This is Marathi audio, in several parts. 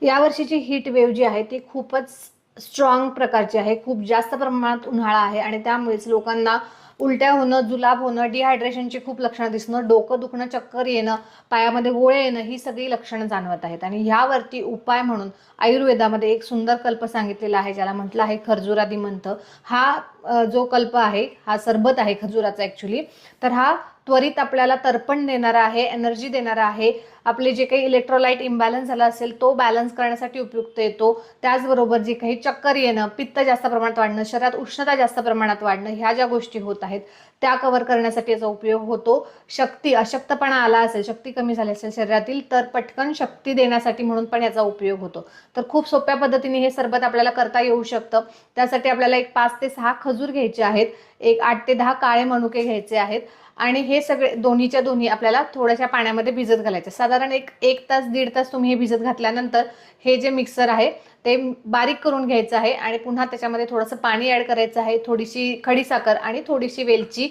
या वर्षीची हीट वेव्ह जी आहे ती खूपच स्ट्रॉंग प्रकारची आहे. खूप जास्त प्रमाणात उन्हाळा आहे आणि त्यामुळेच लोकांना उलट्या होणं, जुलाब होणं, डिहायड्रेशनची खूप लक्षणं दिसणं, डोकं दुखणं, चक्कर येणं, पायामध्ये गोळे येणं ही सगळी लक्षणं जाणवत आहेत. आणि ह्यावरती उपाय म्हणून आयुर्वेदामध्ये एक सुंदर कल्प सांगितलेला आहे, ज्याला म्हटलं आहे खर्जुरादी मंथ. हा जो कल्प आहे, हा सरबत आहे खर्जुराचा ॲक्च्युली. तर हा त्वरित आपल्याला तर्पण देणारा आहे, एनर्जी देणारा आहे. आपले जे काही इलेक्ट्रोलाइट इम्बॅलन्स झाला असेल तो बॅलन्स करण्यासाठी उपयुक्त येतो. त्याचबरोबर जे काही चक्कर येणं, पित्त जास्त प्रमाणात वाढणं, शरीरात उष्णता जास्त प्रमाणात वाढणं, ह्या ज्या गोष्टी होत आहेत त्या कव्हर करण्यासाठी याचा उपयोग होतो. शक्ती, अशक्तपणा आला असेल, शक्ती कमी झाली असेल शरीरातील, तर पटकन शक्ती देण्यासाठी म्हणून पण याचा उपयोग होतो. तर खूप सोप्या पद्धतीने हे सरबत आपल्याला करता येऊ शकतं. त्यासाठी आपल्याला एक 5 ते 6 खजूर घ्यायचे आहेत, एक 8 ते 10 काळे मनुके घ्यायचे आहेत आणि हे सगळे दोन्हीच्या दोन्ही आपल्याला थोड्याशा पाण्यामध्ये भिजत घालायचे. साधारण एक तास 1.5 तास तुम्ही हे भिजत घातल्यानंतर हे जे मिक्सर आहे ते बारीक करून घ्यायचं आहे आणि पुन्हा त्याच्यामध्ये थोडंसं पाणी ॲड करायचं आहे, थोडीशी खडीसाखर आणि थोडीशी वेलची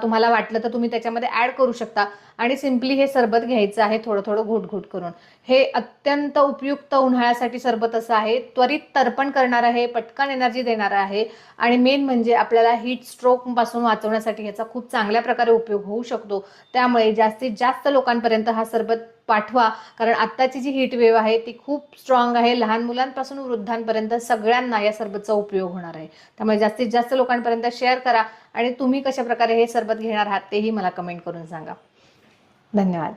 तुम्हाला वाटलं तर तुम्ही त्याच्यामध्ये ॲड करू शकता आणि सिम्पली हे सरबत घ्यायचं आहे थोडं थोडं घोट घोट करून. हे अत्यंत उपयुक्त उन्हाळ्यासाठी सरबत असं आहे. त्वरित तर्पण करणार आहे, पटकन एनर्जी देणार आहे आणि मेन म्हणजे आपल्याला हीट स्ट्रोक पासून वाचवण्यासाठी याचा खूप चांगल्या प्रकारे उपयोग होऊ शकतो. त्यामुळे जास्तीत जास्त लोकांपर्यंत हा सरबत पाठवा, कारण आत्ताची जी हीट वेव्ह आहे ती खूप स्ट्रॉंग आहे. लहान मुलांपासून वृद्धांपर्यंत सगळ्यांना या सरबतचा उपयोग होणार आहे. त्यामुळे जास्तीत जास्त लोकांपर्यंत शेअर करा आणि तुम्ही कशा प्रकारे हे सरबत घेणार आहात तेही मला कमेंट करून सांगा. धन्यवाद.